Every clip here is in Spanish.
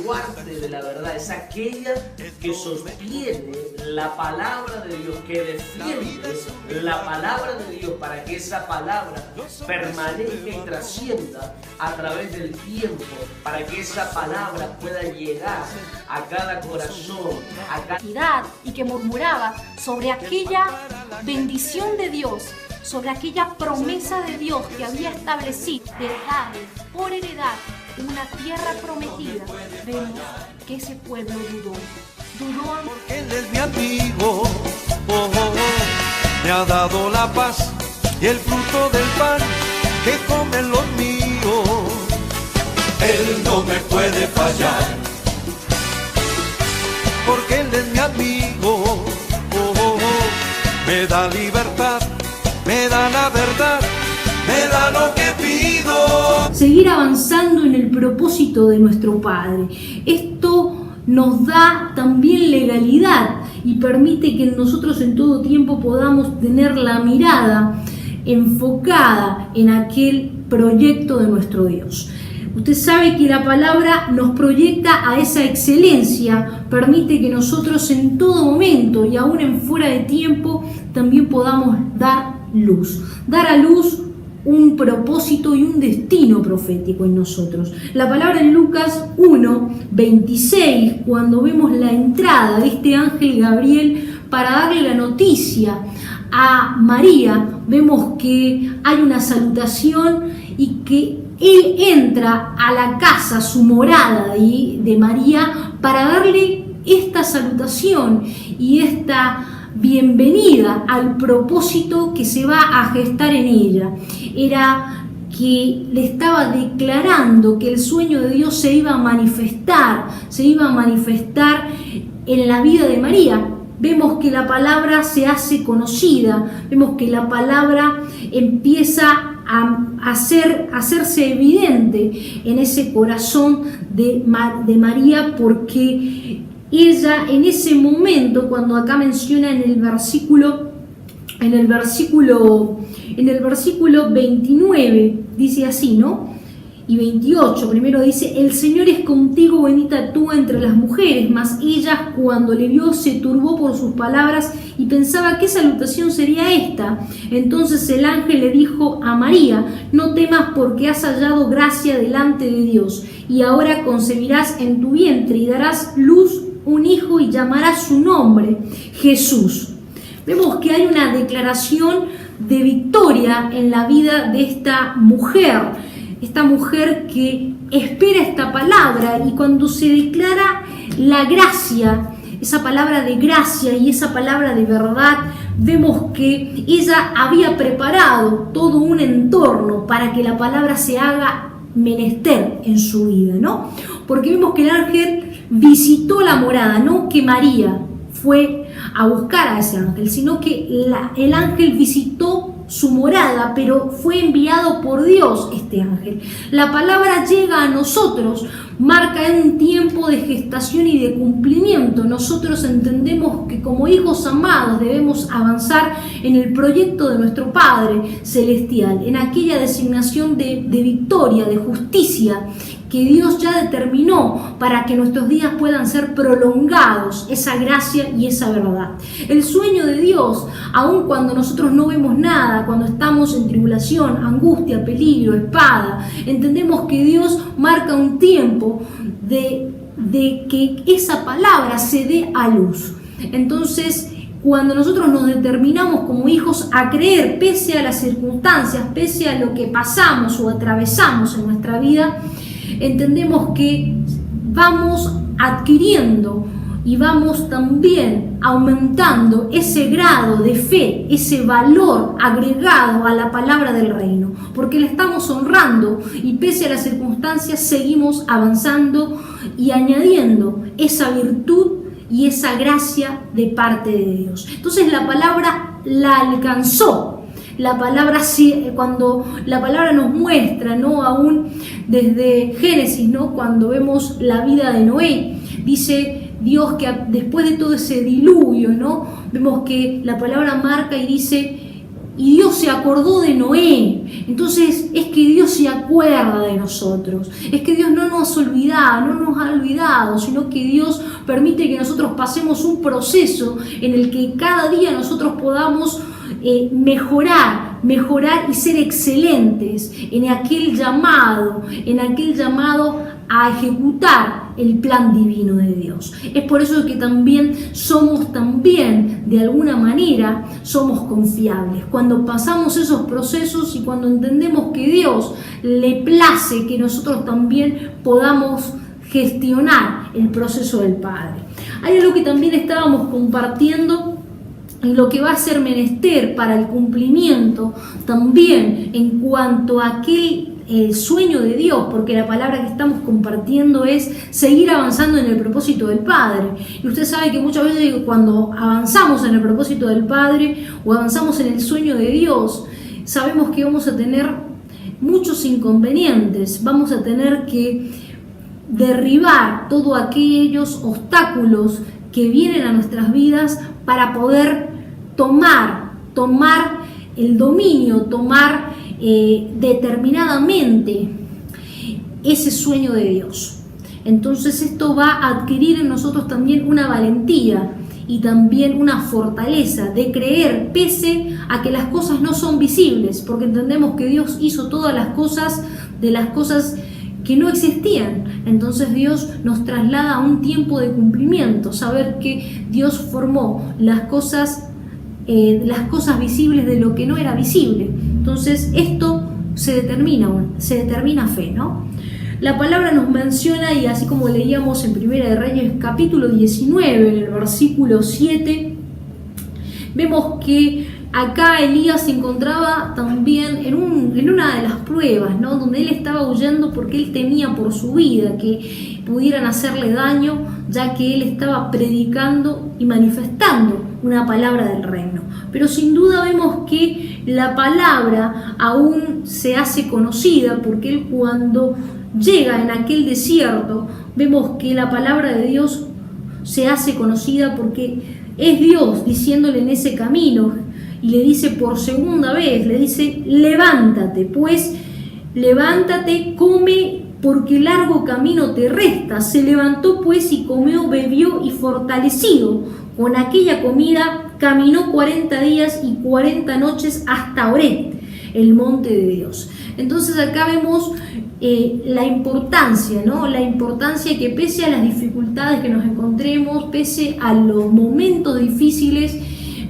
baluarte de la verdad, es aquella que sostiene la palabra de Dios, que defiende la palabra de Dios para que esa palabra permanezca y trascienda a través del tiempo, para que esa palabra pueda llegar a cada corazón, a cada... Y que murmuraba sobre aquella bendición de Dios, sobre aquella promesa de Dios que había establecido de darle por heredad una tierra prometida. Vemos que ese pueblo dudó. Porque Él es mi amigo, me ha dado la paz y el fruto del pan que comen los míos. Él no me puede fallar, porque Él es mi amigo, me da libertad, me da la verdad, me da lo que pido. Seguir avanzando en el propósito de nuestro Padre. Esto nos da también legalidad y permite que nosotros en todo tiempo podamos tener la mirada enfocada en aquel proyecto de nuestro Dios. Usted sabe que la palabra nos proyecta a esa excelencia, permite que nosotros en todo momento y aún en fuera de tiempo también podamos dar a luz un propósito y un destino profético en nosotros. La palabra en Lucas 1:26, cuando vemos la entrada de este ángel Gabriel para darle la noticia a María, vemos que hay una salutación y que él entra a la casa, su morada de María, para darle esta salutación y esta bienvenida al propósito que se va a gestar en ella. Era que le estaba declarando que el sueño de Dios se iba a manifestar en la vida de María. Vemos que la palabra se hace conocida, vemos que la palabra empieza a hacerse evidente en ese corazón de María, porque ella en ese momento, cuando acá menciona en el versículo 29, dice así, ¿no? Y 28, primero dice: el Señor es contigo, bendita tú entre las mujeres. Mas ella, cuando le vio, se turbó por sus palabras y pensaba qué salutación sería esta. Entonces el ángel le dijo a María: no temas, porque has hallado gracia delante de Dios, y ahora concebirás en tu vientre y darás luz un hijo y llamarás su nombre Jesús. Vemos que hay una declaración de victoria en la vida de esta mujer que espera esta palabra, y cuando se declara la gracia, esa palabra de gracia y esa palabra de verdad, vemos que ella había preparado todo un entorno para que la palabra se haga menester en su vida, ¿no? Porque vemos que el ángel visitó la morada, no que María fue a buscar a ese ángel, sino que el ángel visitó su morada, pero fue enviado por Dios este ángel. La palabra llega a nosotros, marca un tiempo de gestación y de cumplimiento. Nosotros entendemos que como hijos amados debemos avanzar en el proyecto de nuestro Padre Celestial, en aquella designación de victoria, de justicia que Dios ya determinó para que nuestros días puedan ser prolongados, esa gracia y esa verdad. El sueño de Dios, aun cuando nosotros no vemos nada, cuando estamos en tribulación, angustia, peligro, espada, entendemos que Dios marca un tiempo de que esa palabra se dé a luz. Entonces, cuando nosotros nos determinamos como hijos a creer, pese a las circunstancias, pese a lo que pasamos o atravesamos en nuestra vida, entendemos que vamos adquiriendo y vamos también aumentando ese grado de fe, ese valor agregado a la palabra del reino, porque la estamos honrando y pese a las circunstancias seguimos avanzando y añadiendo esa virtud y esa gracia de parte de Dios. Entonces la palabra la alcanzó. La palabra, cuando la palabra nos muestra, ¿no? Aún desde Génesis, ¿no? Cuando vemos la vida de Noé, dice Dios que después de todo ese diluvio, ¿no? Vemos que la palabra marca y dice: y Dios se acordó de Noé Entonces es que Dios se acuerda de nosotros, es que Dios no nos ha olvidado, sino que Dios permite que nosotros pasemos un proceso en el que cada día nosotros podamos mejorar y ser excelentes en aquel llamado a ejecutar el plan divino de Dios. Es por eso que somos de alguna manera, somos confiables. Cuando pasamos esos procesos y cuando entendemos que Dios le place que nosotros también podamos gestionar el proceso del Padre. Hay algo que también estábamos compartiendo y lo que va a ser menester para el cumplimiento también en cuanto a aquel sueño de Dios, porque la palabra que estamos compartiendo es seguir avanzando en el propósito del Padre. Y usted sabe que muchas veces cuando avanzamos en el propósito del Padre o avanzamos en el sueño de Dios, sabemos que vamos a tener muchos inconvenientes, vamos a tener que derribar todos aquellos obstáculos que vienen a nuestras vidas para poder tomar el dominio, tomar determinadamente ese sueño de Dios. Entonces esto va a adquirir en nosotros también una valentía y también una fortaleza de creer pese a que las cosas no son visibles, porque entendemos que Dios hizo todas las cosas de las cosas que no existían. Entonces Dios nos traslada a un tiempo de cumplimiento, saber que Dios formó las cosas visibles de lo que no era visible. Entonces esto se determina fe, ¿no? La palabra nos menciona, y así como leíamos en Primera de Reyes capítulo 19, en el versículo 7, vemos que acá Elías se encontraba también en una de las pruebas, ¿no? Donde él estaba huyendo porque él temía por su vida, que pudieran hacerle daño, ya que él estaba predicando y manifestando una palabra del reino. Pero sin duda vemos que la palabra aún se hace conocida, porque él cuando llega en aquel desierto, vemos que la palabra de Dios se hace conocida porque es Dios diciéndole en ese camino, y le dice por segunda vez, le dice: levántate, pues, levántate, come, porque largo camino te resta. Se levantó pues y comió, bebió, y fortalecido con aquella comida, caminó 40 días y 40 noches hasta Horeb, el monte de Dios. Entonces acá vemos la importancia, ¿no? La importancia que pese a las dificultades que nos encontremos, pese a los momentos difíciles,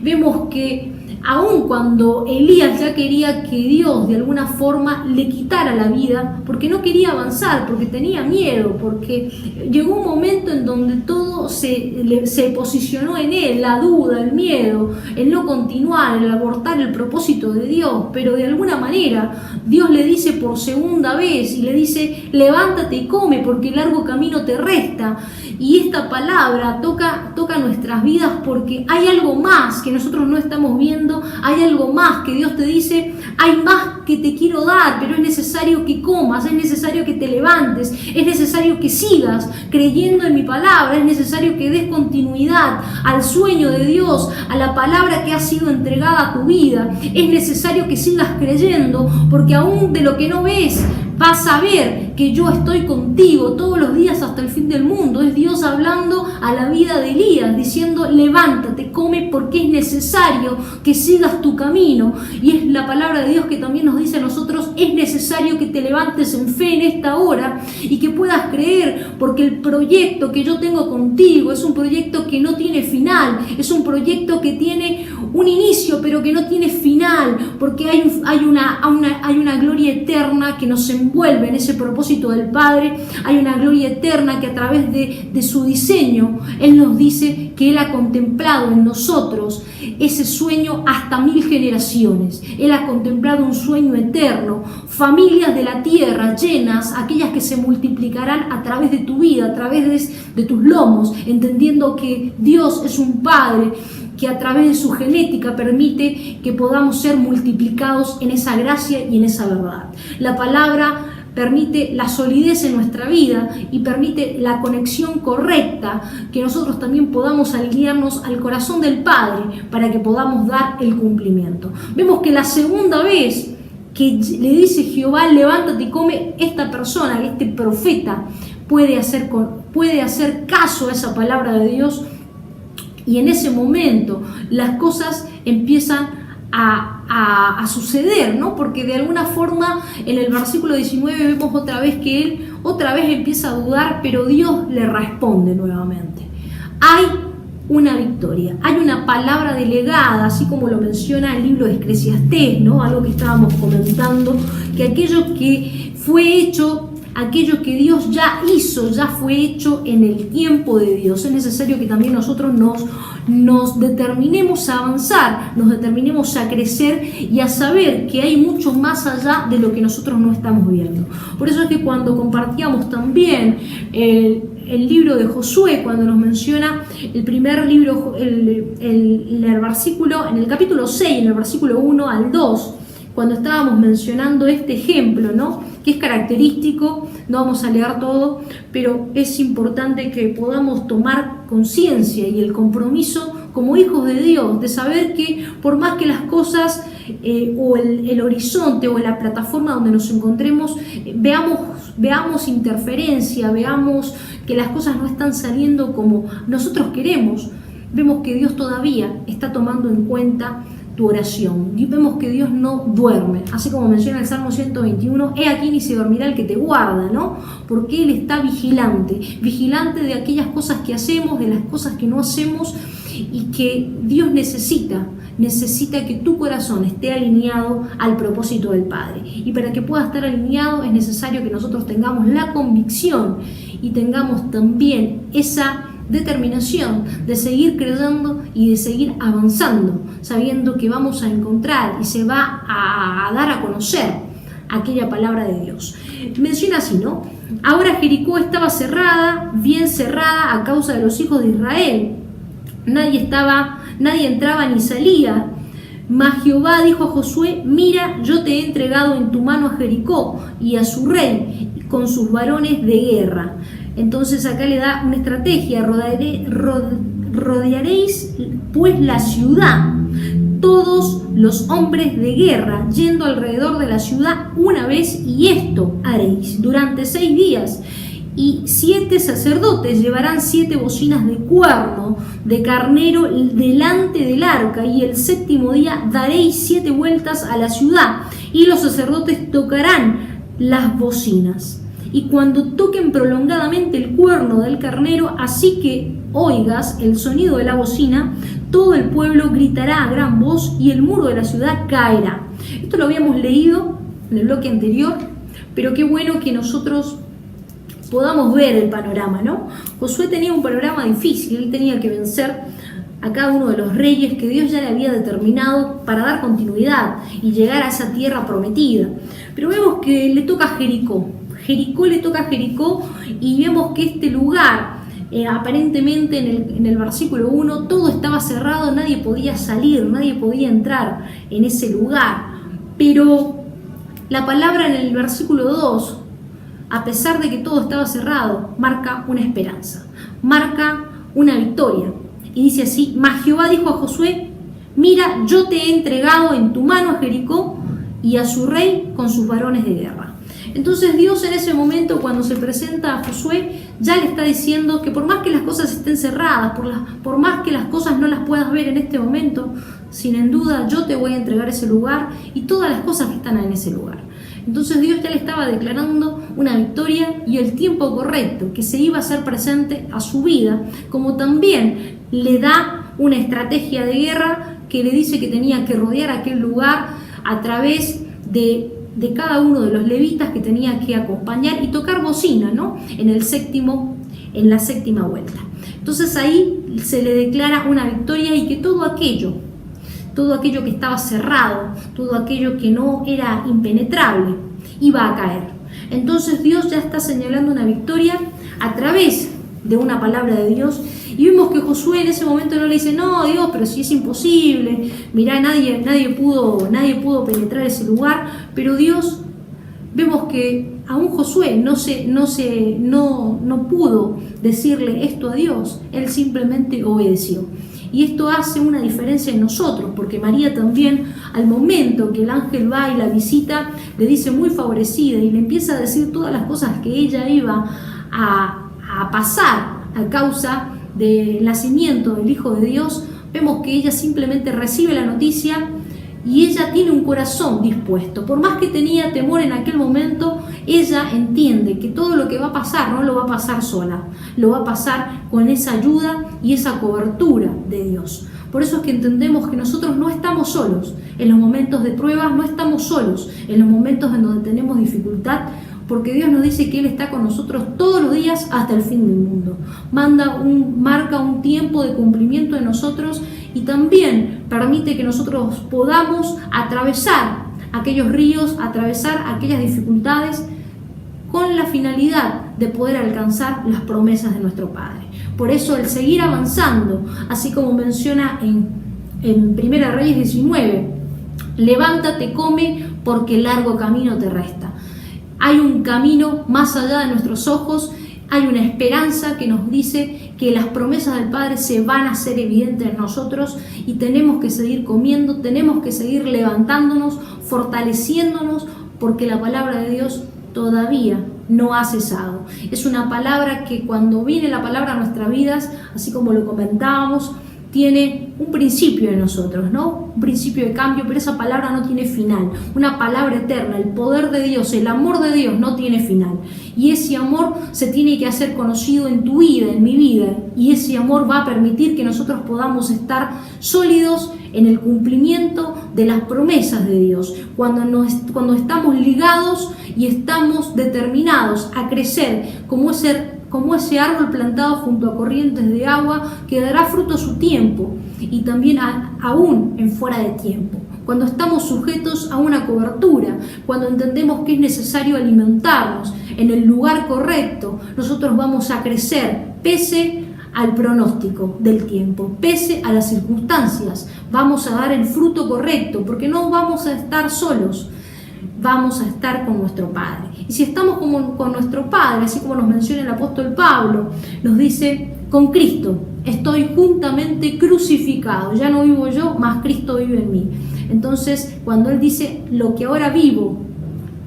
vemos que aun cuando Elías ya quería que Dios de alguna forma le quitara la vida, porque no quería avanzar, porque tenía miedo, porque llegó un momento en donde todo se posicionó en él, la duda, el miedo, el no continuar, el abortar el propósito de Dios. Pero de alguna manera Dios le dice por segunda vez y le dice: levántate y come, porque largo camino te resta. Y esta palabra toca nuestras vidas, porque hay algo más que nosotros no estamos viendo, hay algo más que Dios te dice: hay más que te quiero dar, pero es necesario que comas, es necesario que te levantes, es necesario que sigas creyendo en mi palabra, es necesario que des continuidad al sueño de Dios, a la palabra que ha sido entregada a tu vida. Es necesario que sigas creyendo, porque aún de lo que no ves, vas a ver que yo estoy contigo todos los días hasta el fin del mundo. Es Dios hablando a la vida de Elías, diciendo: levántate, come, porque es necesario que sigas tu camino. Y es la palabra de Dios que también nos dice a nosotros: es necesario que te levantes en fe en esta hora y que puedas creer, porque el proyecto que yo tengo contigo es un proyecto que no tiene final, es un proyecto que tiene un inicio pero que no tiene final, porque hay una gloria eterna que nos envuelve en ese propósito del Padre. Hay una gloria eterna que a través de su diseño Él nos dice que Él ha contemplado en nosotros ese sueño hasta 1000 generaciones. Él ha contemplado un sueño eterno, familias de la tierra llenas, aquellas que se multiplicarán a través de tu vida, a través de tus lomos, entendiendo que Dios es un Padre que a través de su genética permite que podamos ser multiplicados en esa gracia y en esa verdad. La palabra permite la solidez en nuestra vida y permite la conexión correcta, que nosotros también podamos alinearnos al corazón del Padre para que podamos dar el cumplimiento. Vemos que la segunda vez que le dice Jehová, levántate y come, esta persona, este profeta, puede hacer caso a esa palabra de Dios, y en ese momento las cosas empiezan a suceder, ¿no? Porque de alguna forma en el versículo 19 vemos otra vez que él otra vez empieza a dudar, pero Dios le responde nuevamente. Hay una victoria, hay una palabra delegada, así como lo menciona el libro de Eclesiastés, ¿no? Algo que estábamos comentando, que aquello que fue hecho, aquello que Dios ya hizo, ya fue hecho en el tiempo de Dios. Es necesario que también nosotros nos determinemos a avanzar, nos determinemos a crecer y a saber que hay mucho más allá de lo que nosotros no estamos viendo. Por eso es que cuando compartíamos también el libro de Josué, cuando nos menciona el primer libro, el versículo, en el capítulo 6, en el versículo 1 al 2, cuando estábamos mencionando este ejemplo, ¿no? Que es característico, no vamos a leer todo, pero es importante que podamos tomar conciencia y el compromiso como hijos de Dios, de saber que por más que las cosas o el horizonte o la plataforma donde nos encontremos, veamos interferencia, veamos que las cosas no están saliendo como nosotros queremos, vemos que Dios todavía está tomando en cuenta tu oración. Y vemos que Dios no duerme, así como menciona el Salmo 121, he aquí ni se dormirá el que te guarda, ¿no? Porque Él está vigilante de aquellas cosas que hacemos, de las cosas que no hacemos, y que Dios necesita que tu corazón esté alineado al propósito del Padre. Y para que pueda estar alineado es necesario que nosotros tengamos la convicción y tengamos también esa determinación de seguir creyendo y de seguir avanzando, sabiendo que vamos a encontrar y se va a dar a conocer aquella palabra de Dios. Menciona así, ¿no? Ahora Jericó estaba cerrada, bien cerrada a causa de los hijos de Israel. Nadie entraba ni salía. Mas Jehová dijo a Josué, mira, yo te he entregado en tu mano a Jericó y a su rey con sus varones de guerra. Entonces acá le da una estrategia, rodearéis pues la ciudad, todos los hombres de guerra, yendo alrededor de la ciudad una vez, y esto haréis durante 6 días. Y 7 sacerdotes llevarán 7 bocinas de cuerno de carnero delante del arca, y el 7º día daréis 7 vueltas a la ciudad, y los sacerdotes tocarán las bocinas. Y cuando toquen prolongadamente el cuerno del carnero, así que oigas el sonido de la bocina, todo el pueblo gritará a gran voz y el muro de la ciudad caerá. Esto lo habíamos leído en el bloque anterior, pero qué bueno que nosotros podamos ver el panorama, ¿no? Josué tenía un panorama difícil, él tenía que vencer a cada uno de los reyes que Dios ya le había determinado para dar continuidad y llegar a esa tierra prometida. Pero vemos que le toca a Jericó. Le toca a Jericó, y vemos que este lugar, aparentemente en el versículo 1, todo estaba cerrado, nadie podía salir, nadie podía entrar en ese lugar. Pero la palabra en el versículo 2, a pesar de que todo estaba cerrado, marca una esperanza, marca una victoria. Y dice así, mas Jehová dijo a Josué, mira, yo te he entregado en tu mano a Jericó y a su rey con sus varones de guerra. Entonces Dios en ese momento, cuando se presenta a Josué, ya le está diciendo que por más que las cosas estén cerradas, por más que las cosas no las puedas ver en este momento, sin duda yo te voy a entregar ese lugar y todas las cosas que están en ese lugar. Entonces Dios ya le estaba declarando una victoria y el tiempo correcto que se iba a hacer presente a su vida, como también le da una estrategia de guerra que le dice que tenía que rodear aquel lugar a través de cada uno de los levitas que tenía que acompañar y tocar bocina, ¿no? En la 7ª vuelta. Entonces ahí se le declara una victoria, y que todo aquello que estaba cerrado, todo aquello que no era impenetrable, iba a caer. Entonces Dios ya está señalando una victoria a través de una palabra de Dios, y vemos que Josué en ese momento no le dice, no Dios, pero si es imposible, mirá, nadie pudo penetrar ese lugar. Pero Dios, vemos que aún Josué no pudo decirle esto a Dios, él simplemente obedeció. Y esto hace una diferencia en nosotros, porque María también, al momento que el ángel va y la visita, le dice muy favorecida y le empieza a decir todas las cosas que ella iba a pasar a causa del nacimiento del Hijo de Dios. Vemos que ella simplemente recibe la noticia y ella tiene un corazón dispuesto. Por más que tenía temor en aquel momento, ella entiende que todo lo que va a pasar no lo va a pasar sola, lo va a pasar con esa ayuda y esa cobertura de Dios. Por eso es que entendemos que nosotros no estamos solos. En los momentos de prueba no estamos solos. En los momentos en donde tenemos dificultad, porque Dios nos dice que Él está con nosotros todos los días hasta el fin del mundo. Marca un tiempo de cumplimiento en nosotros y también permite que nosotros podamos atravesar aquellos ríos, atravesar aquellas dificultades con la finalidad de poder alcanzar las promesas de nuestro Padre. Por eso el seguir avanzando, así como menciona en Primera Reyes 19, levántate, come, porque largo camino te resta. Hay un camino más allá de nuestros ojos, hay una esperanza que nos dice que las promesas del Padre se van a hacer evidentes en nosotros y tenemos que seguir comiendo, tenemos que seguir levantándonos, fortaleciéndonos, porque la palabra de Dios todavía no ha cesado. Es una palabra que cuando viene la palabra a nuestras vidas, así como lo comentábamos, tiene un principio en nosotros, ¿no? Un principio de cambio, pero esa palabra no tiene final. Una palabra eterna, el poder de Dios, el amor de Dios no tiene final. Y ese amor se tiene que hacer conocido en tu vida, en mi vida. Y ese amor va a permitir que nosotros podamos estar sólidos en el cumplimiento de las promesas de Dios. Cuando estamos ligados y estamos determinados a crecer como ese árbol plantado junto a corrientes de agua que dará fruto a su tiempo y también aún en fuera de tiempo. Cuando estamos sujetos a una cobertura, cuando entendemos que es necesario alimentarnos en el lugar correcto, nosotros vamos a crecer pese al pronóstico del tiempo, pese a las circunstancias. Vamos a dar el fruto correcto porque no vamos a estar solos. Vamos a estar con nuestro Padre. Y si estamos con nuestro Padre, así como nos menciona el apóstol Pablo, nos dice, con Cristo estoy juntamente crucificado. Ya no vivo yo, mas Cristo vive en mí. Entonces, cuando Él dice, lo que ahora vivo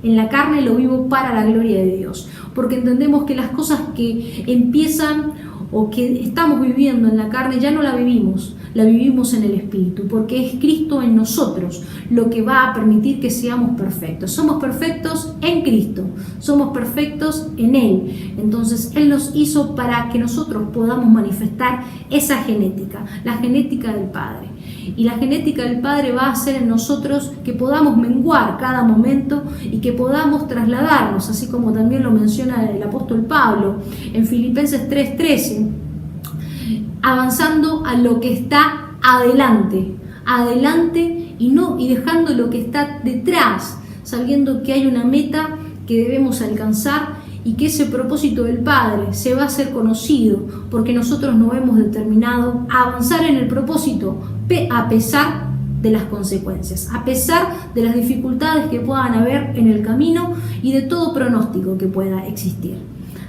en la carne, lo vivo para la gloria de Dios. Porque entendemos que las cosas que empiezan o que estamos viviendo en la carne ya no la vivimos en el Espíritu, porque es Cristo en nosotros lo que va a permitir que seamos perfectos. Somos perfectos en Cristo, somos perfectos en Él. Entonces Él nos hizo para que nosotros podamos manifestar esa genética, la genética del Padre. Y la genética del Padre va a hacer en nosotros que podamos menguar cada momento y que podamos trasladarnos, así como también lo menciona el apóstol Pablo en Filipenses 3:13, avanzando a lo que está adelante y dejando lo que está detrás, sabiendo que hay una meta que debemos alcanzar y que ese propósito del Padre se va a hacer conocido porque nosotros nos hemos determinado a avanzar en el propósito a pesar de las consecuencias, a pesar de las dificultades que puedan haber en el camino y de todo pronóstico que pueda existir.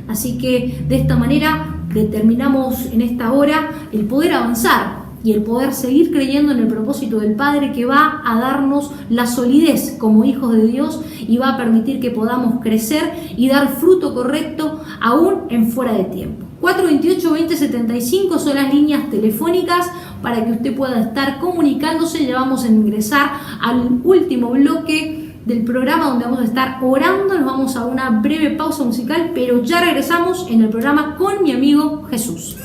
Así que de esta manera determinamos en esta hora el poder avanzar y el poder seguir creyendo en el propósito del Padre, que va a darnos la solidez como hijos de Dios y va a permitir que podamos crecer y dar fruto correcto aún en fuera de tiempo. 428-2075 son las líneas telefónicas para que usted pueda estar comunicándose. Ya vamos a ingresar al último bloque del programa donde vamos a estar orando. Nos vamos a una breve pausa musical, pero ya regresamos en el programa con mi amigo Jesús.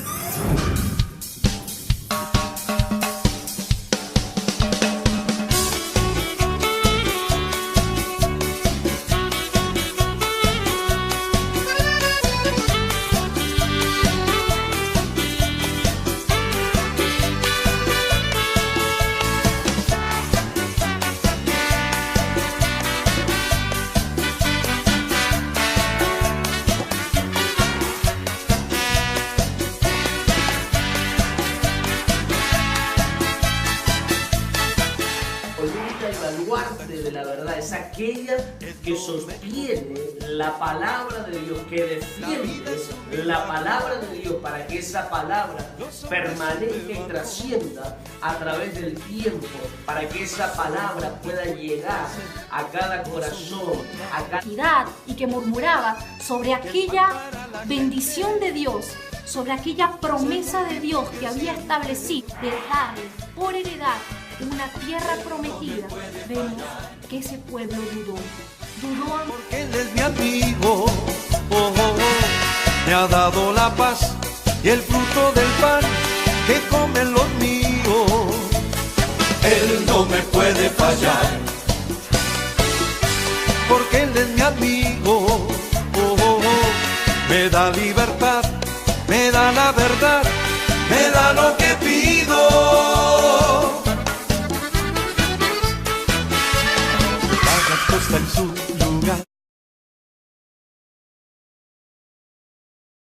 aquella que sostiene la palabra de Dios, que defiende la palabra de Dios para que esa palabra permanezca y trascienda a través del tiempo, para que esa palabra pueda llegar a cada corazón, a cada... Y que murmuraba sobre aquella bendición de Dios, sobre aquella promesa de Dios que había establecido de darle por heredad una tierra prometida. Vemos que ese pueblo dudó. Porque Él es mi amigo, me ha dado la paz y el fruto del pan que comen los míos. Él no me puede fallar, porque Él es mi amigo, me da libertad, me da la verdad, me da lo que pido. Costa el sur,